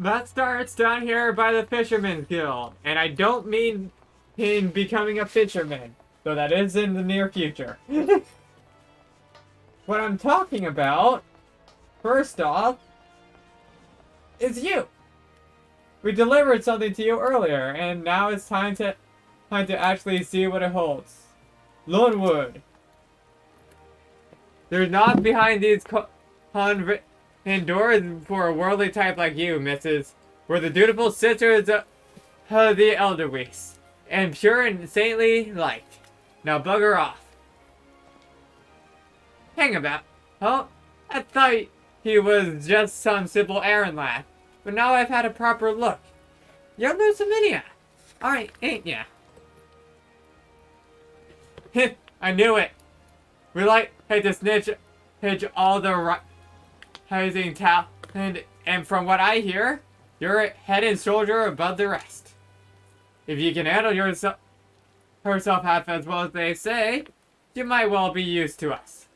That starts down here by the Fisherman's Guild, and I don't mean in becoming a fisherman, though that is in the near future. What I'm talking about, first off, is you. We delivered something to you earlier, and now it's time to actually see what it holds. Lonewood. There's not behind these and doors for a worldly type like you, Mrs. We're the dutiful sisters of the Elder Weeks, and pure and saintly light. Now bugger off. Hang about. Oh, I thought he was just some simple errand lad, but now I've had a proper look. You're Lusaminia. Alright, ain't ya? I knew it. We hate to snitch all the rising talent, and from what I hear, you're head and shoulder above the rest. If you can handle herself half as well as they say, you might well be used to us.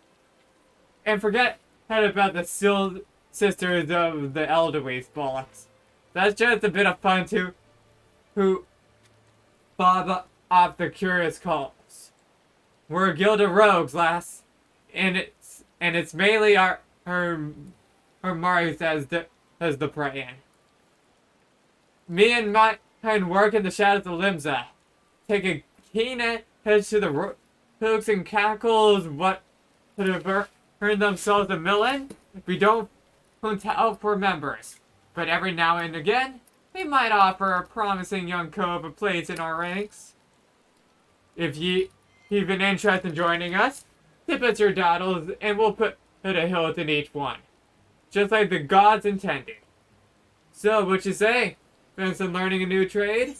And forget about the sisters of the Elderways bollocks. That's just a bit of fun who bob off the curious calls. We're a guild of rogues, lass, and it's mainly her Marius as the prey in. Me and mine work in the shadows of Limsa. Take a keen edge to the hooks and cackles what could have earned themselves a million. We don't tell for members, but every now and again, we might offer a promising young cove a place in our ranks. If you've been interested in joining us, tip us your daddles and we'll put a hilt in each one. Just like the gods intended. So, what you say? Fancy learning a new trade?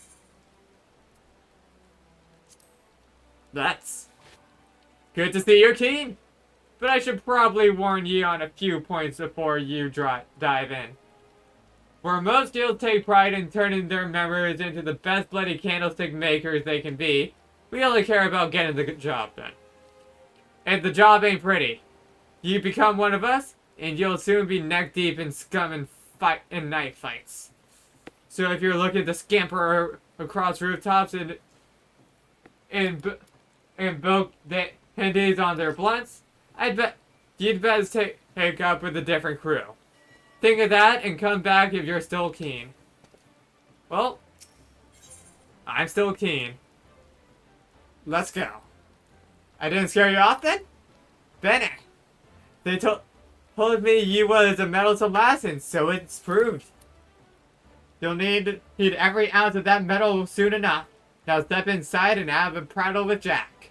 That's good to see you're keen. But I should probably warn ye on a few points before you dive in. Where most guilds take pride in turning their members into the best bloody candlestick makers they can be, we only care about getting the job done. And the job ain't pretty. You become one of us, and you'll soon be neck deep in scum and knife fights. So if you're looking to scamper across rooftops and both the handies on their blunts, I'd bet you'd best take up with a different crew. Think of that and come back if you're still keen. Well, I'm still keen. Let's go. I didn't scare you off then? Bennett! They told me you was a meddlesome lass, and so it's proved. You'll need every ounce of that metal soon enough. Now step inside and have a prattle with Jack.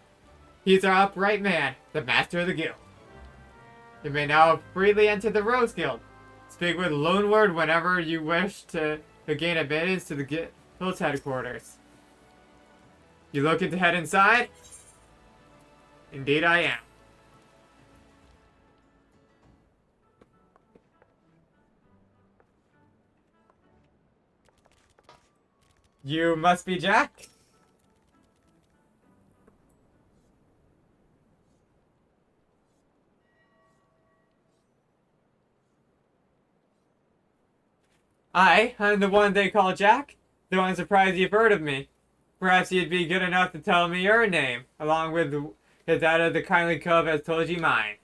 He's our upright man, the master of the guild. You may now freely enter the Rose Guild. Speak with Lonewood whenever you wish to gain admittance to the guild's headquarters. You looking to head inside? Indeed I am. You must be Jack? I'm the one they call Jack, though I'm surprised you've heard of me. Perhaps you'd be good enough to tell me your name, along with that of the kindly cove has told you mine.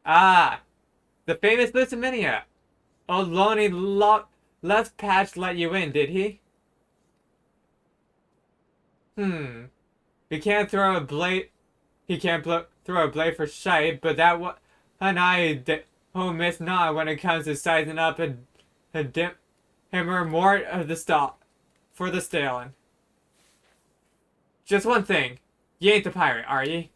Ah, the famous Lusaminia. Old lonely left patch let you in, did he? He can't throw a blade. He can't throw a blade for shite, but that one I don't miss not when it comes to sizing up a hammer more of the stock for the stalin. Just one thing, you ain't the pirate, are ye?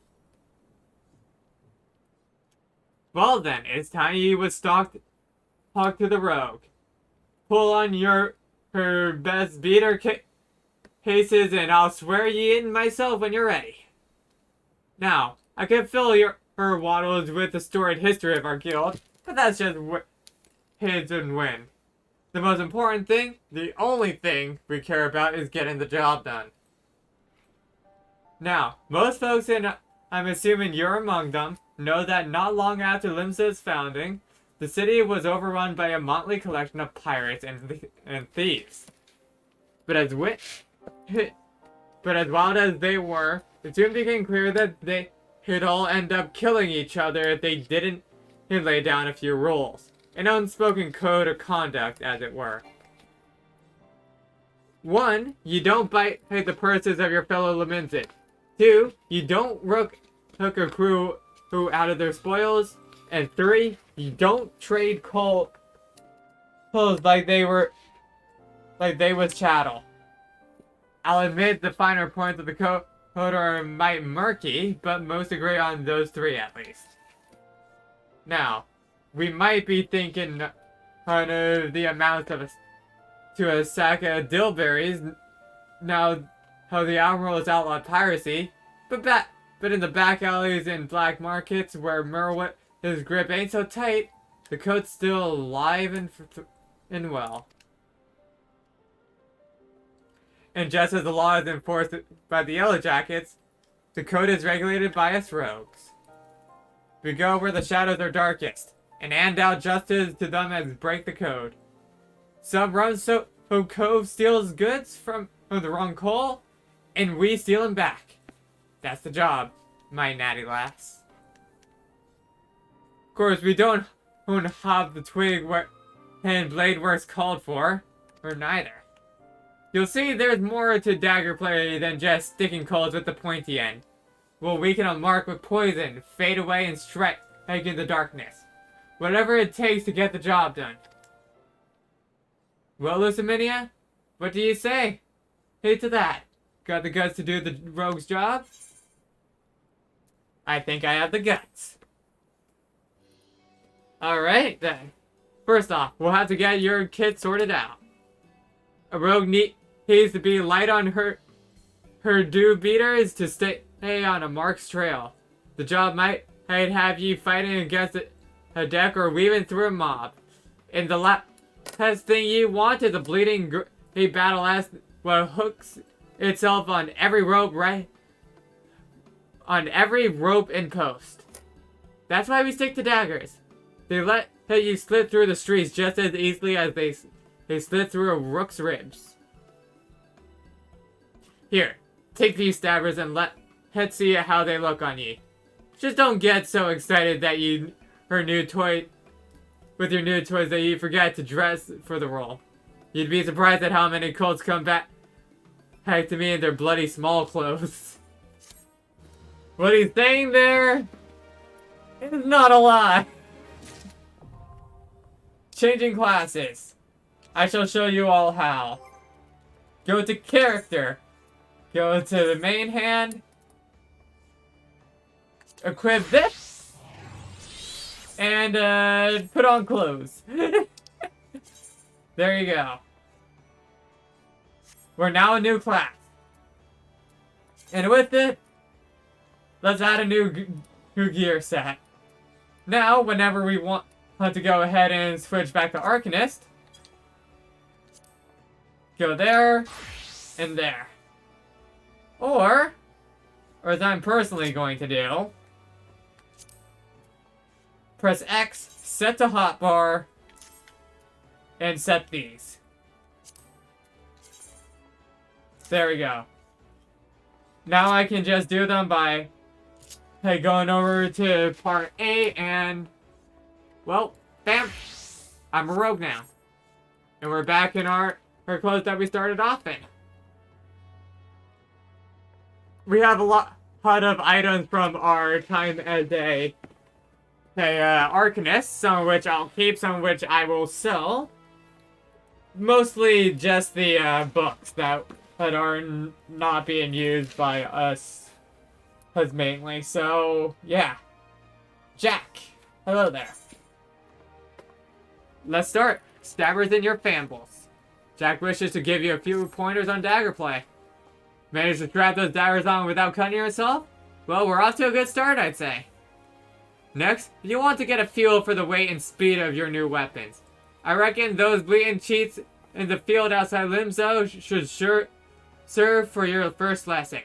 Well then, it's time you would talk to the rogue. Pull on her best beater cases and I'll swear ye in myself when you're ready. Now, I can fill her waddles with the storied history of our guild, but that's just his and win. The most important thing, the only thing we care about is getting the job done. Now, most folks, and I'm assuming you're among them, know that not long after Limsa's founding, The city was overrun by a motley collection of pirates and thieves. But as wild as they were, it soon became clear that they could all end up killing each other if they didn't lay down a few rules. An unspoken code of conduct, as it were. 1. You don't bite the purses of your fellow Lusamians. 2. You don't hook a crew out of their spoils. And 3. You don't trade clothes like they was chattel. I'll admit the finer points of the code are might murky, but most agree on those 3 at least. Now, we might be thinking on the amount to a sack of dillberries. Now, how the Admiral has outlawed piracy, but in the back alleys and black markets where Merwin his grip ain't so tight, the code's still alive and well. And just as the law is enforced by the Yellow Jackets, the code is regulated by us rogues. We go where the shadows are darkest, and hand out justice to them as break the code. Some run so Cove steals goods from the wrong coal, and we steal them back. That's the job, my natty lass. Of course, we don't have the twig and blade works called for, or neither. You'll see there's more to dagger play than just sticking coals with the pointy end. We'll weaken a mark with poison, fade away and strike in the darkness. Whatever it takes to get the job done. Well, Lusaminia, what do you say? Hey to that. Got the guts to do the rogue's job? I think I have the guts. Alright then. First off, we'll have to get your kit sorted out. A rogue needs to be light on her dew beaters to stay on a mark's trail. The job might have you fighting against a deck or weaving through a mob. And the last thing you want is a bleeding battle ass what hooks itself on every rope and post. That's why we stick to daggers. They let you slip through the streets just as easily as they slip through a rook's ribs. Here, take these stabbers and let's see how they look on you. Just don't get so excited that with your new toys that you forget to dress for the role. You'd be surprised at how many cults come back to me in their bloody small clothes. What he's saying there is not a lie. Changing classes. I shall show you all how. Go to character. Go to the main hand. Equip this. And put on clothes. There you go. We're now a new class. And with it, let's add a new gear set. Now, whenever we want to go ahead and switch back to Arcanist, go there and there. Or as I'm personally going to do, press X, set to hotbar, and set these. There we go. Now I can just do them by going over to part A and, well, bam, I'm a rogue now. And we're back in our clothes that we started off in. We have a lot of items from our time as a Arcanist, some of which I'll keep, some of which I will sell. Mostly just the books that are not being used by us mainly. So, yeah. Jack, hello there. Let's start. Stabbers in your fambles. Jack wishes to give you a few pointers on dagger play. Managed to strap those daggers on without cutting yourself? Well, we're off to a good start, I'd say. Next, you want to get a feel for the weight and speed of your new weapons. I reckon those bleeding cheats in the field outside Limzo should sure serve for your first lesson.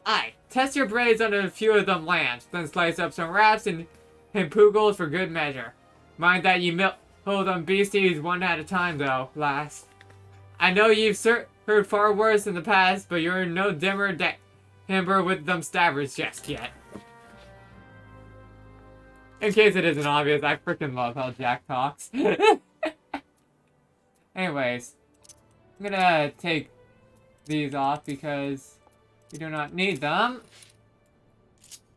Aye, test your braids on a few of them lambs, then slice up some wraps and pugels for good measure. Mind that you hold on beasties one at a time, though, lass. I know you've heard far worse in the past, but you're no dimmer hammer with them stabbers just yet. In case it isn't obvious, I freaking love how Jack talks. Anyways, I'm gonna take these off because we do not need them.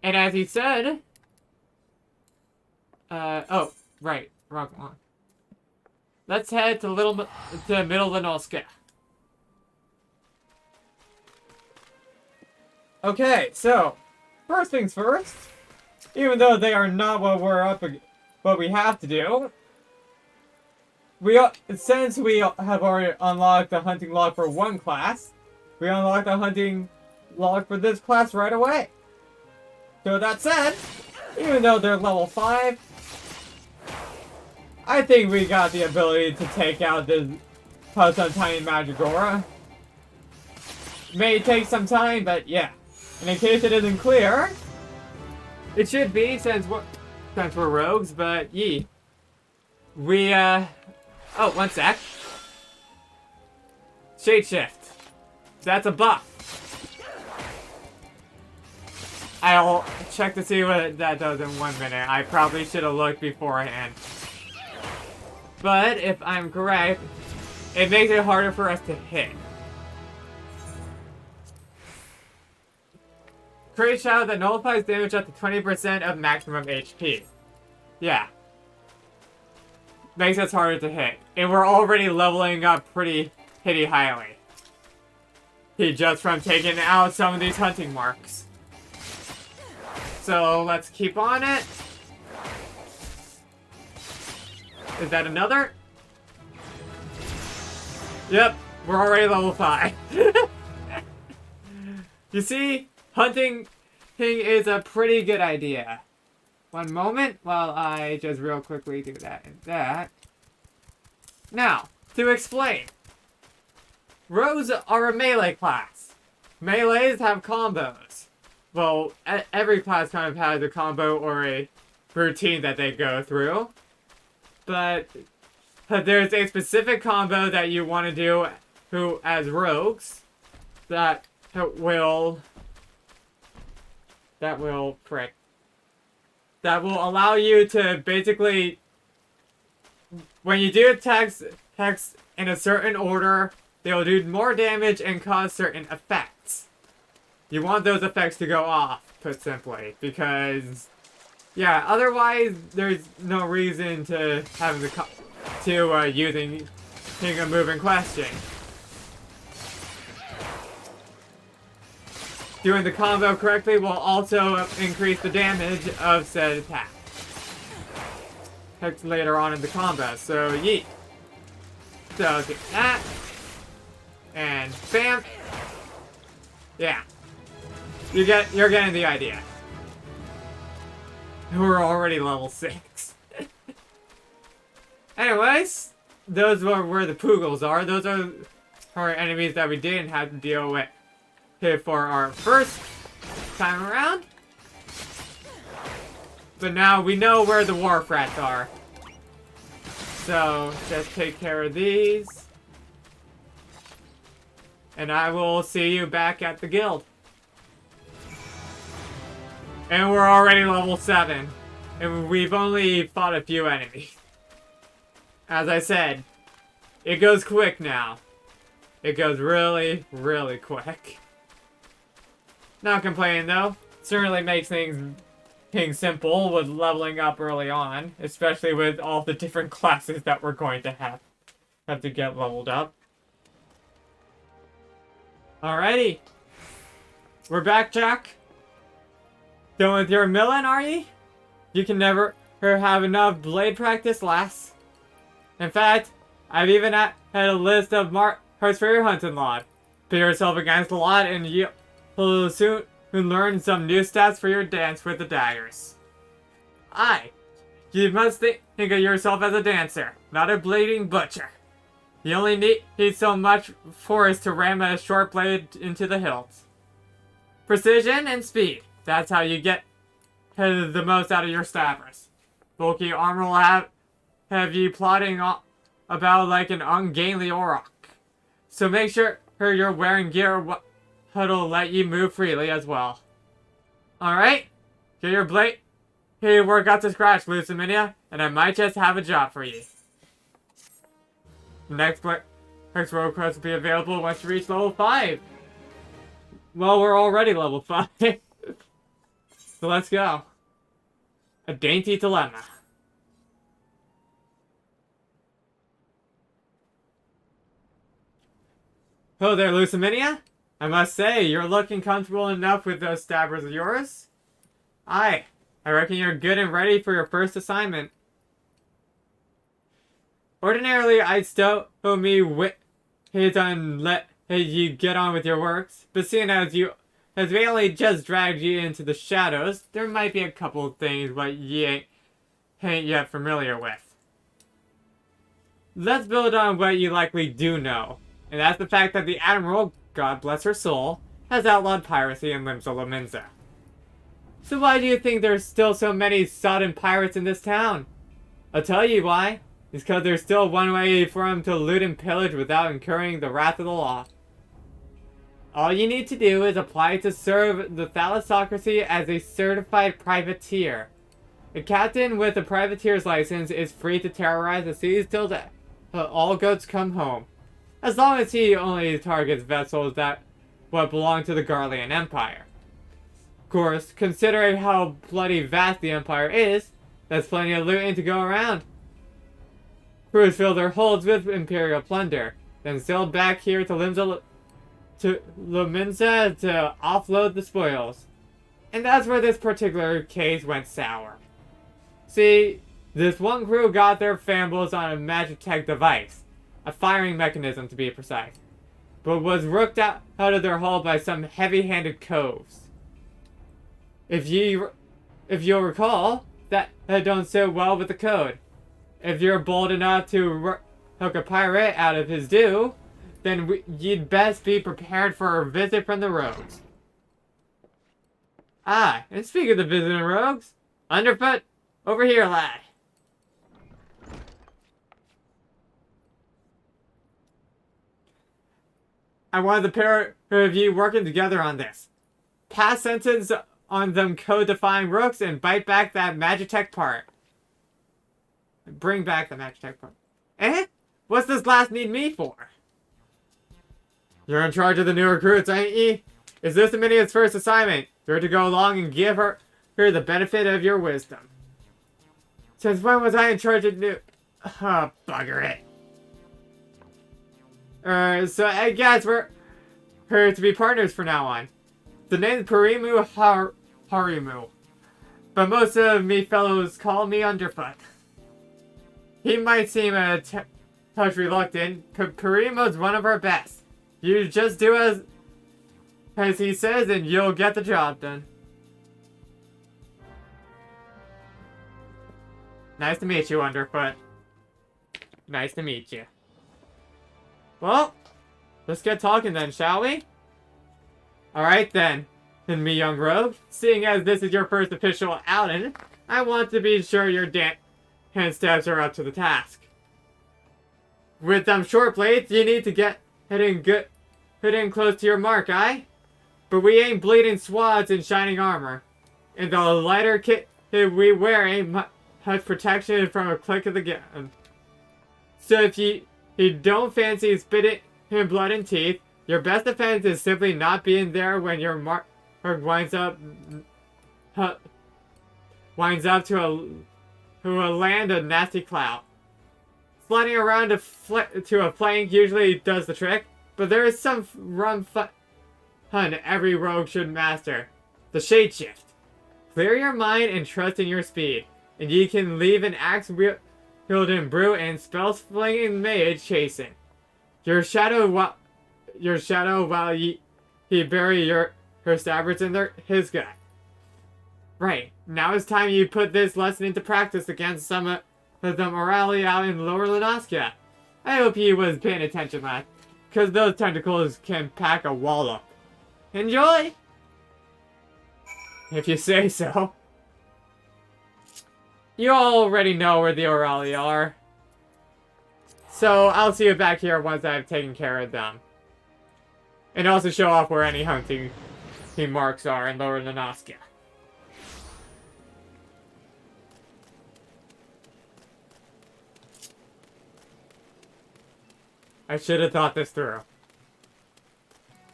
And as he said, oh, right, wrong one. Let's head to Middle Lenolska. Okay, so first things first. Even though they are not what we have to do, since we have already unlocked the hunting log for one class, we unlock the hunting log for this class right away. So that said, even though they're level 5, I think we got the ability to take out this Puzzle Tiny Magigora. May take some time, but yeah. And in case it isn't clear, it should be since we're rogues, but we oh, one sec. Shade shift. That's a buff. I'll check to see what that does in 1 minute. I probably should have looked beforehand. But if I'm correct, it makes it harder for us to hit. Create shadow that nullifies damage up to 20% of maximum HP. Yeah. Makes us harder to hit. And we're already leveling up pretty highly. Just from taking out some of these hunting marks. So let's keep on it. Is that another? Yep, we're already level 5. You see? Hunting is a pretty good idea. One moment while I just real quickly do that and that. Now, to explain. Rogues are a melee class. Melees have combos. Well, every class kind of has a combo or a routine that they go through. But there's a specific combo that you want to do as rogues that will allow you to basically, when you do attacks in a certain order, they'll do more damage and cause certain effects. You want those effects to go off, put simply, because yeah, otherwise there's no reason to having using a move in question. Doing the combo correctly will also increase the damage of said attack. Later on in the combo, so yeet. So do that. And bam. Yeah. You're getting the idea. We're already level 6. Anyways, those are where the Poogles are. Those are our enemies that we didn't have to deal with here for our first time around. But now we know where the wharf rats are. So just take care of these. And I will see you back at the guild. And we're already level 7. And we've only fought a few enemies. As I said, it goes quick now. It goes really, really quick. Not complaining though. Certainly makes things simple with leveling up early on. Especially with all the different classes that we're going to have to get leveled up. Alrighty. We're back, Jack. Done with your milling, are ye? You can never have enough blade practice, lass. In fact, I've even had a list of parts for your hunting log. Put yourself against the lot and you'll soon learn some new stats for your dance with the daggers. Aye, you must think of yourself as a dancer, not a bleeding butcher. You only need so much force to ram a short blade into the hilt. Precision and speed. That's how you get the most out of your stabbers. Bulky armor have you plotting about like an ungainly orc. So make sure you're wearing gear what'll let you move freely as well. Alright? Get your blade. Get your work out to scratch, Lusaminia, and I might just have a job for you. Next road quest will be available once you reach level 5. Well, we're already level 5. So let's go. A Dainty dilemma. Hello there, Lusaminia. I must say, you're looking comfortable enough with those stabbers of yours. I reckon you're good and ready for your first assignment. Ordinarily, I'd stow me with his and let you get on with your works, but seeing as we only just dragged you into the shadows, there might be a couple of things what you ain't yet familiar with. Let's build on what you likely do know, and that's the fact that the Admiral, God bless her soul, has outlawed piracy in Lusaminia. So why do you think there's still so many sodden pirates in this town? I'll tell you why. It's because there's still one way for them to loot and pillage without incurring the wrath of the law. All you need to do is apply to serve the thalassocracy as a certified privateer. A captain with a privateer's license is free to terrorize the seas till all goats come home, as long as he only targets vessels that belong to the Garlean Empire. Of course, considering how bloody vast the Empire is, there's plenty of looting to go around. Crews fill their holds with Imperial plunder, then sailed back here to Lusaminia to offload the spoils. And that's where this particular case went sour. See, this one crew got their fambles on a Magitech device, a firing mechanism to be precise, but was rooked out of their hull by some heavy-handed coves. If you'll recall, that don't sit well with the code. If you're bold enough to hook a pirate out of his due, then you'd best be prepared for a visit from the rogues. Ah, and speaking of the visiting rogues, Underfoot, over here, lad. I want the pair of you working together on this. Pass sentence on them code-defying rooks and bite back that Magitech part. Bring back the Magitech part. Eh? What's this last need me for? You're in charge of the new recruits, ain't ye? Is this Aminia's first assignment? You're to go along and give her the benefit of your wisdom. Since when was I in charge of new... Oh, bugger it. So I guess we're her to be partners for now on. The name's Parimu Harimu. But most of me fellows call me Underfoot. He might seem a touch reluctant, but Parimu's one of our best. You just do as he says and you'll get the job done. Nice to meet you, Underfoot. Nice to meet you. Well, let's get talking then, shall we? Alright then, me young rogue. Seeing as this is your first official outing, I want to be sure your hand stabs are up to the task. With them short blades, you need to get hitting close to your mark, aye? But we ain't bleeding swads in shining armor. And the lighter kit we wear ain't much protection from a click of the gun. So if you don't fancy spitting blood and teeth, your best defense is simply not being there when your mark winds up to a land of nasty clout. Sliding around to a flank usually does the trick, but there is some rum fun every rogue should master. The shade shift. Clear your mind and trust in your speed, and you can leave an axe wielding brute and spell slinging mage chasing. Your shadow while he bury her stabbards in his gut. Right, now it's time you put this lesson into practice against some of the morale out in Lower Lunoskia. I hope he was paying attention, lad, because those tentacles can pack a wallop. Enjoy! If you say so. you already know where the Aurelia are. So I'll see you back here once I've taken care of them. And also show off where any hunting marks are in Lower Lenoskia. I should have thought this through.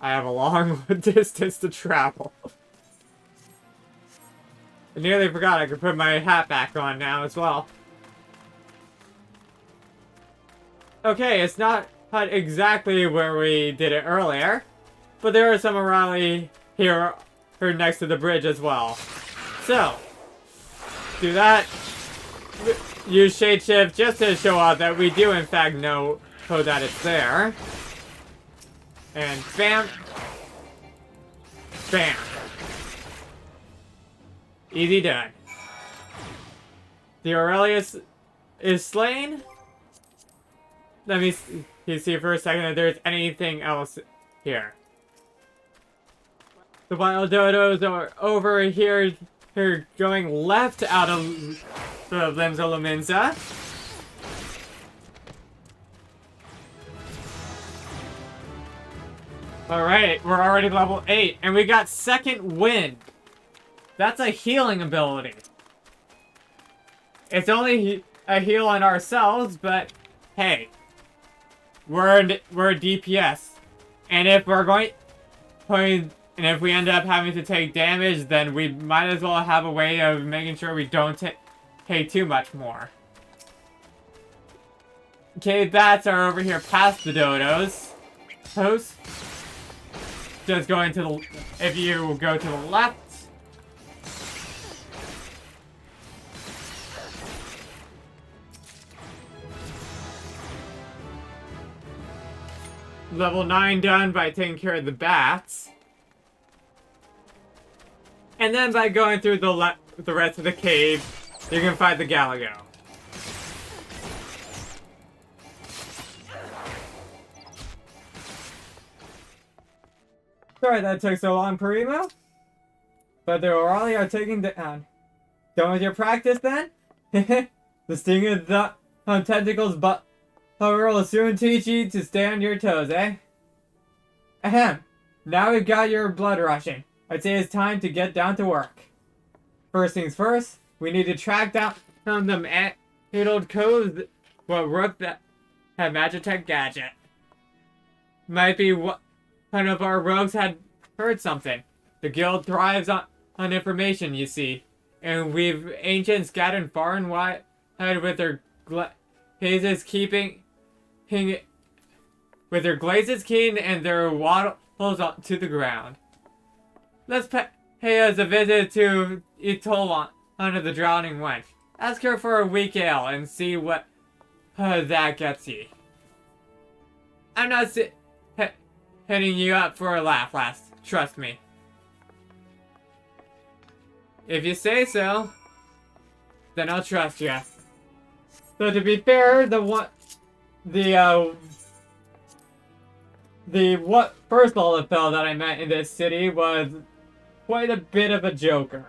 I have a long distance to travel. I nearly forgot I could put my hat back on now as well. Okay, it's not exactly where we did it earlier, but there are some Aurelia here next to the bridge as well. So, do that. Use Shadeshift just to show off that we do in fact know that it's there. And bam. Bam. Easy done. The Aurelia is slain. Let me see for a second if there's anything else here. The wild dodos are over here going left out of the Limsa Lominsa. Alright, we're already level 8, and we got Second Wind. That's a healing ability. It's only a heal on ourselves, but hey, we're a DPS, and if if we end up having to take damage, then we might as well have a way of making sure we don't take too much more. Okay, bats are over here past the dodos. Host. Just going to the, if you go to the left. Level 9 done by taking care of the bats. And then by going through the rest of the cave, you can fight the Galago. Sorry that took so long, Primo. But the Aurelia are taking down. Done with your practice then? The sting of the tentacles but will soon teach you to stay on your toes, eh? Ahem. Now we've got your blood rushing. I'd say it's time to get down to work. First things first, we need to track down them old codes what rook that had Magitech gadget. Might be one of our rogues had heard something. The guild thrives on information, you see. And we've ancients scattered far and wide with their glazes with their glazes keen and their waddles to the ground. Let's pay us a visit to Itola under the Drowning Wench. Ask her for a weak ale and see what that gets you. I'm not hitting you up for a laugh, lass. Trust me. If you say so, then I'll trust you. So to be fair, first Lullafell that I met in this city was quite a bit of a joker.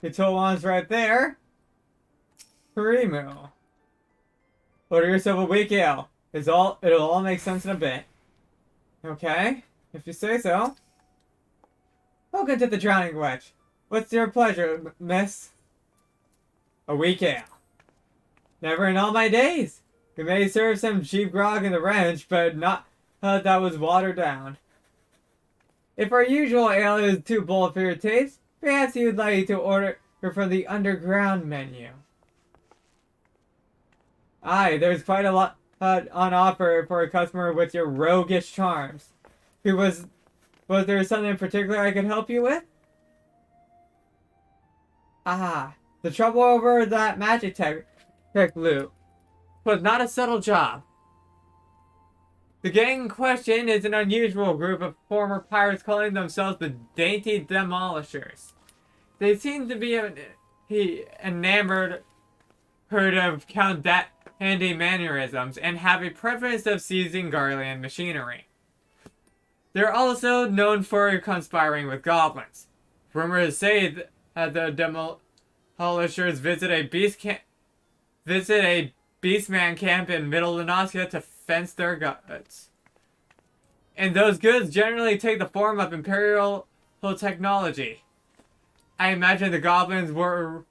Itolan's right there. Primo. Order yourself a weak ale. It'll all make sense in a bit. Okay, if you say so. Welcome to the Drowning Wench. What's your pleasure, miss? A weak ale. Never in all my days. We may serve some cheap grog in the ranch, but not that was watered down. If our usual ale is too bold for your taste, perhaps you'd like to order from the underground menu. Aye, there's quite a lot on offer for a customer with your roguish charms. Was there something in particular I could help you with? Ah, the trouble over that magic tech loot was not a subtle job. The gang in question is an unusual group of former pirates calling themselves the Dainty Demolishers. They seem to be enamored of Count Handy mannerisms and have a preference of seizing Garlean machinery. They're also known for conspiring with goblins. Rumors say as the demolishers visit a beastman camp in Middle Lusaminia to fence their guts. And those goods generally take the form of Imperial technology. I imagine the goblins were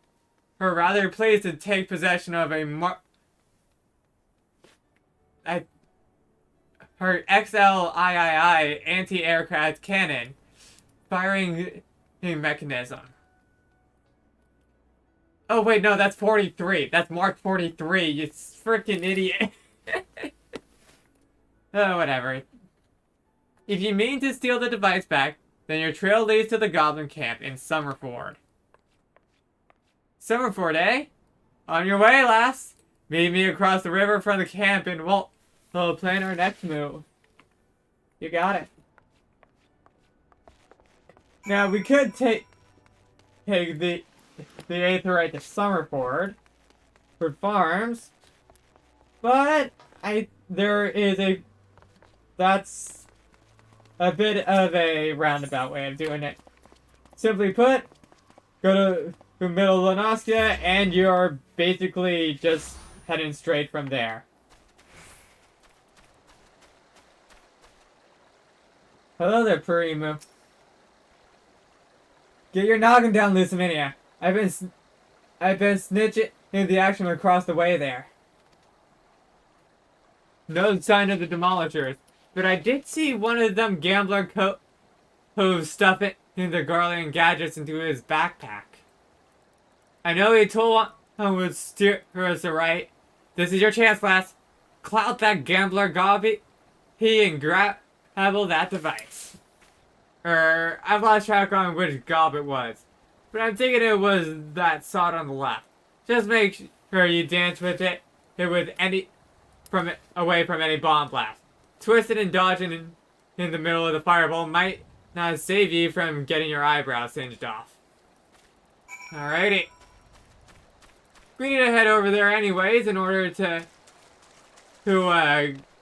rather pleased to take possession of her XIV anti-aircraft cannon firing mechanism. Oh wait, no, that's 43. That's Mark 43, you freaking idiot. Oh, whatever. If you mean to steal the device back, then your trail leads to the goblin camp in Summerford. Summerford, eh? On your way, lass. Meet me across the river from the camp and we'll plan our next move. You got it. Now, we could take the Aetherite to Summerford for farms, but that's a bit of a roundabout way of doing it. Simply put, go to Middle Lusaminia and you're basically just heading straight from there. Hello there, Primo. Get your noggin down, Lusaminia. I've been snitching the action across the way there. No sign of the demolishers, but I did see one of them gambler who stuffed it in the garland and gadgets into his backpack. I know he told one would steer us right. This is your chance, lass. Clout that gambler gobby and grab that device. I've lost track on which gob it was, but I'm thinking it was that sod on the left. Just make sure you dance with it away from any bomb blast. Twisting and dodging in the middle of the fireball might not save you from getting your eyebrows singed off. Alrighty. We need to head over there anyways in order to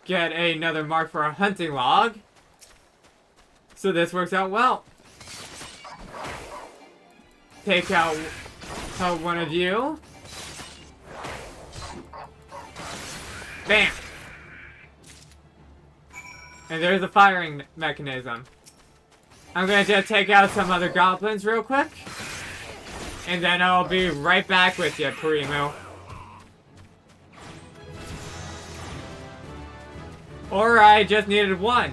get another mark for our hunting log. So this works out well. Take out one of you. Bam! And there's the firing mechanism. I'm gonna just take out some other goblins real quick. And then I'll be right back with you, Primo. Or I just needed one.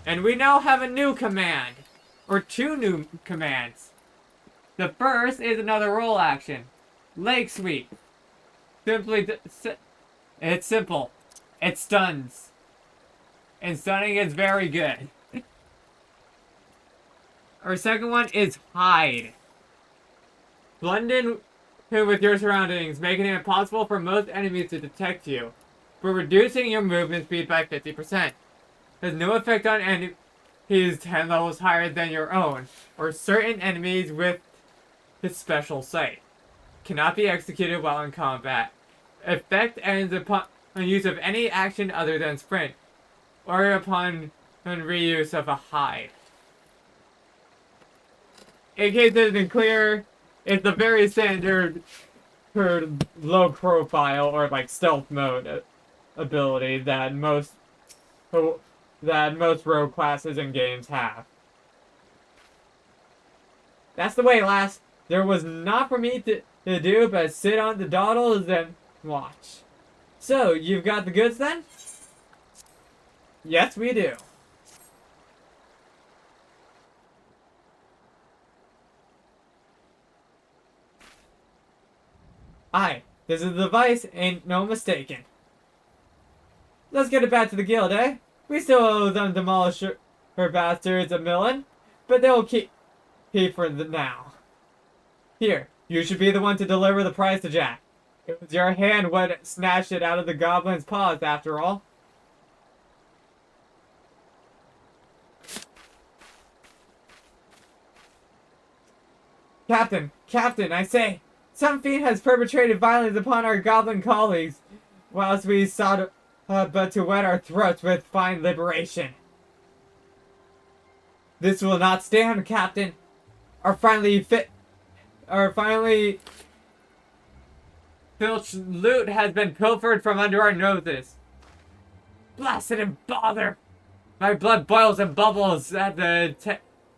And we now have a new command. Or two new commands. The first is another roll action. Leg sweep. It's simple. It stuns. And stunning is very good. Our second one is hide. Blend in with your surroundings, making it impossible for most enemies to detect you, but reducing your movement speed by 50%. Has no effect on enemies 10 levels higher than your own, or certain enemies with its special sight. Cannot be executed while in combat. Effect ends upon use of any action other than sprint, or upon reuse of a hide. In case it isn't clear, it's a very standard for low profile or like stealth mode ability that most rogue classes and games have. That's the way, lass. There was not for me to do but sit on the dawdles and watch. So, you've got the goods then? Yes, we do. Aye, this is the device, ain't no mistaken. Let's get it back to the guild, eh? We still owe them demolisher bastards a million, but they'll keep for the now. Here, you should be the one to deliver the prize to Jack. It was your hand what snatched it out of the goblin's paws, after all. Captain, I say, some fiend has perpetrated violence upon our goblin colleagues, whilst we sought but to wet our throats with fine liberation. This will not stand, Captain. Our finally filched loot has been pilfered from under our noses. Blasted and bother! My blood boils and bubbles at the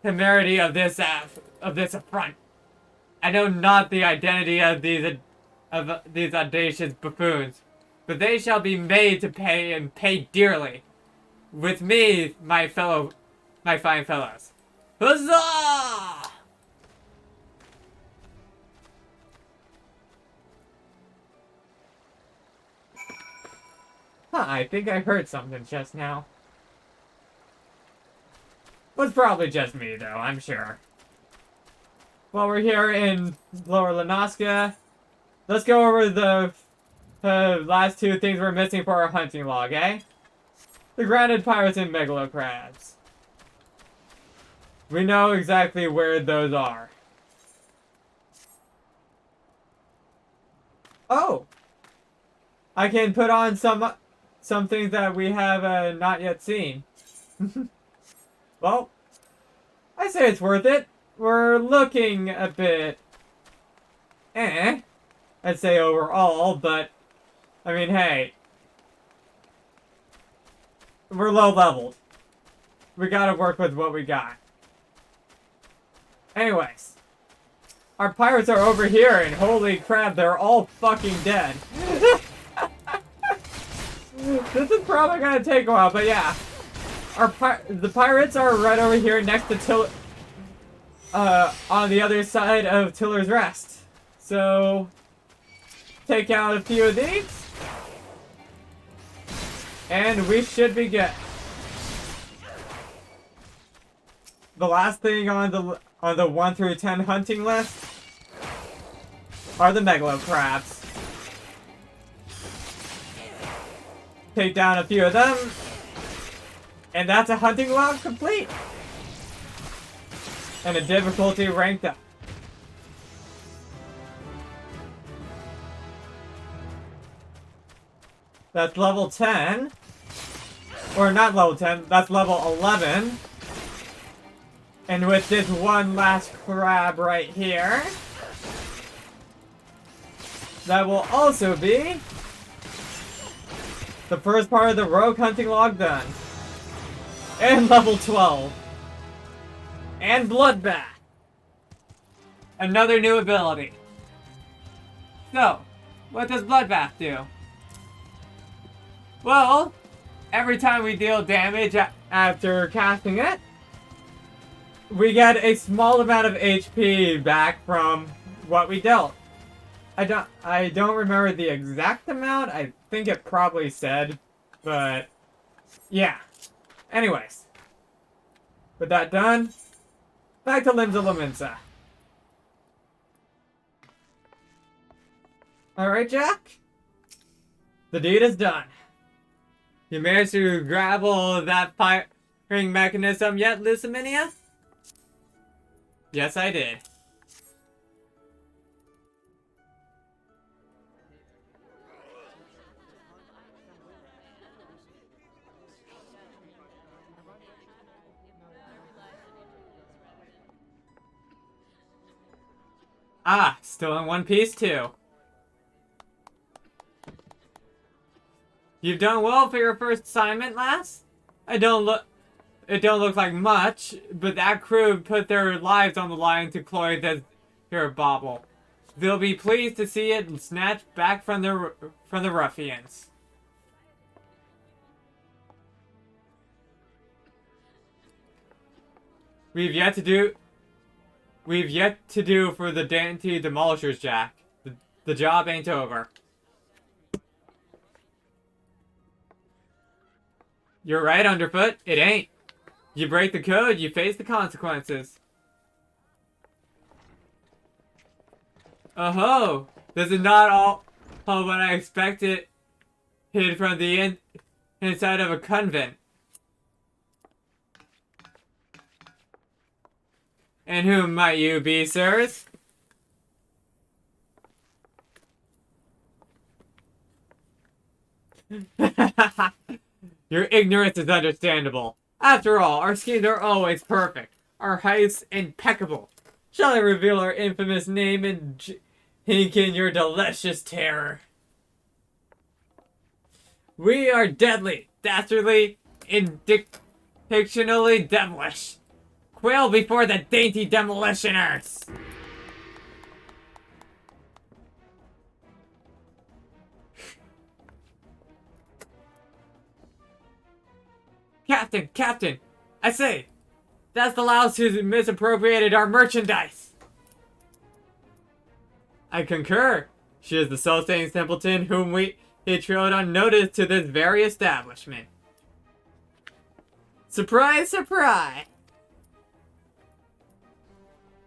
temerity of this affront. I know not the identity of these audacious buffoons, but they shall be made to pay, and pay dearly. With me, my fine fellows. Huzzah! Huh, I think I heard something just now. Was probably just me, though, I'm sure. While we're here in Lower Lanaska, let's go over the last two things we're missing for our hunting log, eh? The grounded pirates and megalocrabs. We know exactly where those are. Oh! I can put on some things that we have not yet seen. Well, I say it's worth it. We're looking a bit I'd say overall, but I mean, hey, we're low leveled. We gotta work with what we got. Anyways, our pirates are over here, and holy crap, they're all fucking dead. This is probably gonna take a while, but yeah. The pirates are right over here next to on the other side of Tiller's Rest. So, take out a few of these, and we should be good. The last thing on the 1 through 10 hunting list are the megalocrabs. Take down a few of them, and that's a hunting log complete. And a difficulty ranked up. That's level 10. Or not level 10, that's level 11. And with this one last crab right here, that will also be the first part of the rogue hunting log done. And level 12. And bloodbath. Another new ability. So, what does bloodbath do? Well, every time we deal damage after casting it, we get a small amount of HP back from what we dealt. I don't remember the exact amount. I think it probably said, but yeah. Anyways, with that done, back to Limsa Lominsa. Alright, Jack? The deed is done. You managed to grapple that firing mechanism yet, Lusaminia? Yes, I did. Ah, still in one piece too. You've done well for your first assignment, lass. It don't look like much, but that crew put their lives on the line to cloy this here bauble. They'll be pleased to see it snatched back from the ruffians. We've yet to do for the Dainty demolishers, Jack. The job ain't over. You're right, Underfoot. It ain't. You break the code, you face the consequences. Oh-ho! This is not all what I expected hid from the inside of a convent. And who might you be, sirs? Your ignorance is understandable. After all, our schemes are always perfect. Our heists impeccable. Shall I reveal our infamous name and hink in your delicious terror? We are deadly, dastardly, indictionally devilish. Quail before the dainty demolitioners! Captain, I say, that's the louse who misappropriated our merchandise. I concur. She is the self-same simpleton whom he trailed unnoticed to this very establishment. Surprise, surprise!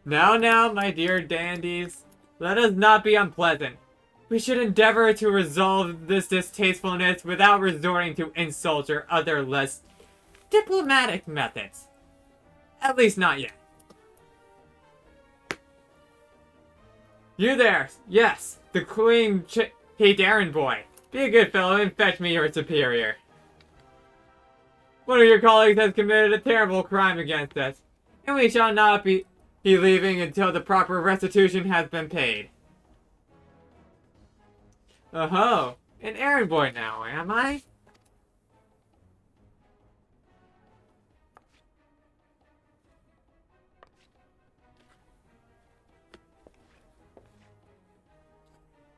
Now, my dear dandies, let us not be unpleasant. We should endeavor to resolve this distastefulness without resorting to insults or other less diplomatic methods. At least not yet. You there, yes, the Queen hate errand boy. Be a good fellow and fetch me your superior. One of your colleagues has committed a terrible crime against us, and we shall not be leaving until the proper restitution has been paid. Oh-ho, an errand boy now, am I?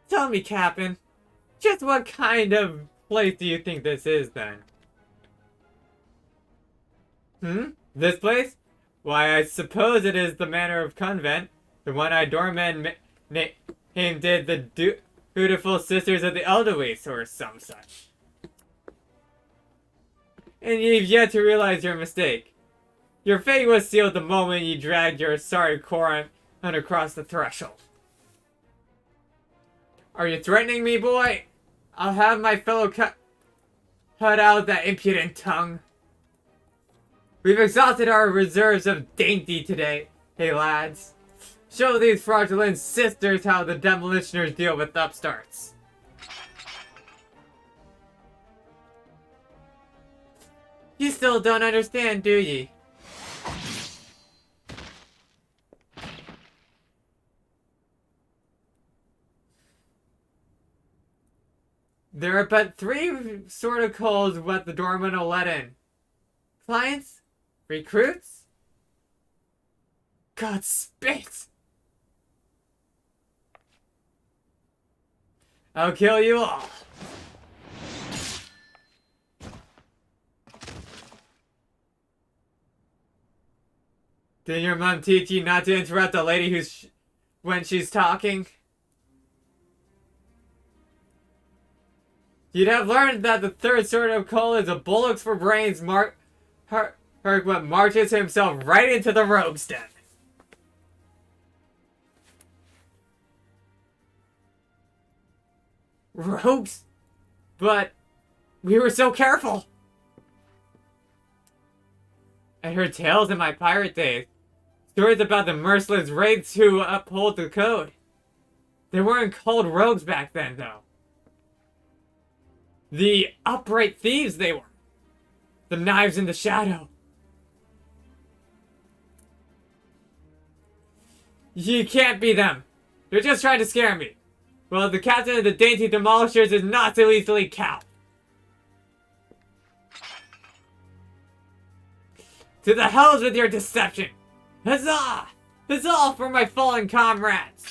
Tell me, Captain, just what kind of place do you think this is, then? This place? Why, I suppose it is the manor of convent, the one-eyed doorman named did the dutiful sisters of the Edelweiss, or some such. And you've yet to realize your mistake. Your fate was sealed the moment you dragged your sorry Corin across the threshold. Are you threatening me, boy? I'll have my fellow cut out that impudent tongue. We've exhausted our reserves of Dainty today, hey lads. Show these fraudulent sisters how the demolitioners deal with upstarts. You still don't understand, do ye? There are but three sort of calls what the doorman will let in. Clients? Recruits? God spit! I'll kill you all. Did your mom teach you not to interrupt a lady when she's talking? You'd have learned that the third sort of call is a bullocks for brains what marches himself right into the rogue's den. Rogues? But we were so careful. I heard tales in my pirate days. Stories about the merciless raids who uphold the code. They weren't called rogues back then, though. The upright thieves they were. The knives in the shadow. You can't be them. They're just trying to scare me. Well, the captain of the Dainty Demolishers is not so easily cowed. To the hells with your deception! Huzzah! Huzzah for my fallen comrades!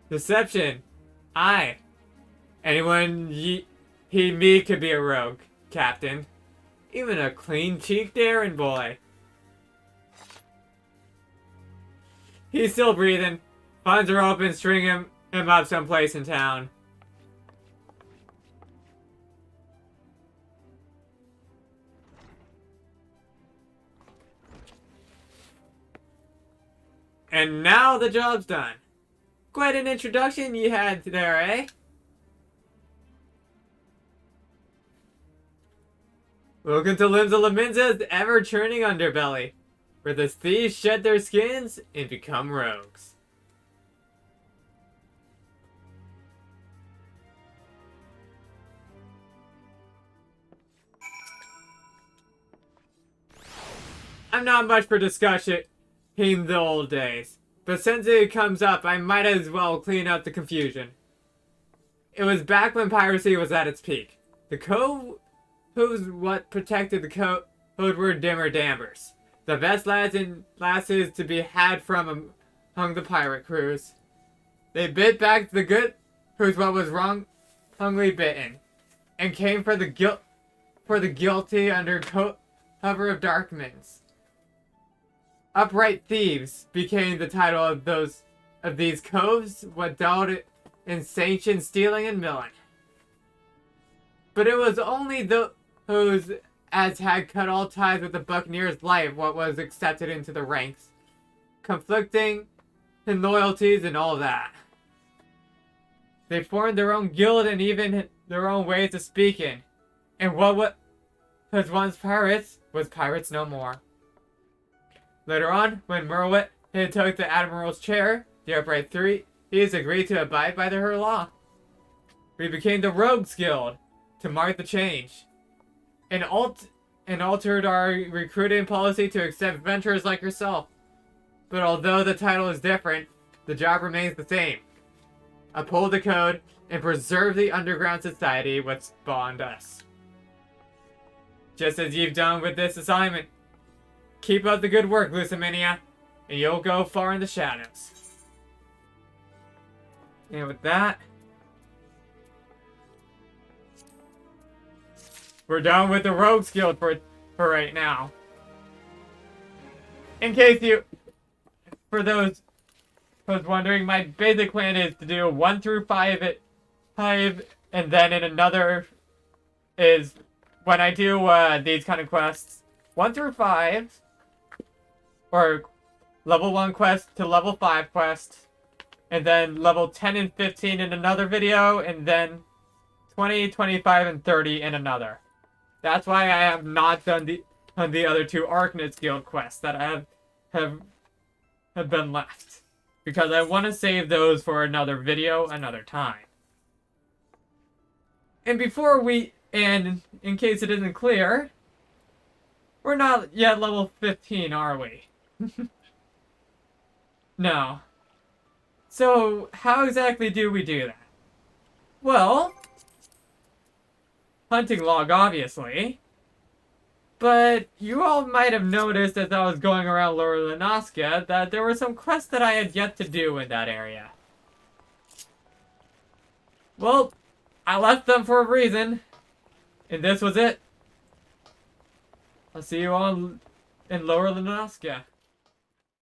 Deception. Aye. Anyone me could be a rogue, Captain. Even a clean-cheeked errand boy. He's still breathing. Funds are open, string him up someplace in town. And now the job's done. Quite an introduction you had there, eh? Welcome to Lusamiania's ever-churning underbelly. where the thieves shed their skins and become rogues. I'm not much for discussion in the old days, but since it comes up, I might as well clean up the confusion. It was back when piracy was at its peak. The code was what protected the code were dimmer dammers. The best lads and lasses to be had from among the pirate crews. They bit back the good whose what was wrongly bitten, and came for the guilty under cover of darkness. Upright thieves became the title of these coves, what dealt in sanctioned stealing and milling. But it was only those as had cut all ties with the buccaneer's life what was accepted into the ranks, conflicting in loyalties and all that. They formed their own guild and even their own ways of speaking, and what was once pirates was pirates no more. Later on, when Merwit had took the admiral's chair, the upright thieves agreed to abide by her law. We became the Rogues Guild to mark the change, and altered our recruiting policy to accept adventurers like yourself. But although the title is different, the job remains the same. Uphold the code and preserve the underground society which spawned us. Just as you've done with this assignment. Keep up the good work, Lusaminia, and you'll go far in the shadows. And with that, we're done with the Rogues Guild for right now. For those wondering, my basic plan is to do 1 through 5 and then in another is when I do these kind of quests, 1 through 5, or level 1 quest to level 5 quest, and then level 10 and 15 in another video, and then 20, 25, and 30 in another. That's why I have not done the other 2 Arknights Guild quests that I have been left. Because I want to save those for another video another time. And in case it isn't clear, we're not yet level 15, are we? No. So, how exactly do we do that? Well, hunting log, obviously. But you all might have noticed as I was going around Lower Lenoska that there were some quests that I had yet to do in that area. Well, I left them for a reason. And this was it. I'll see you all in Lower Lenoska.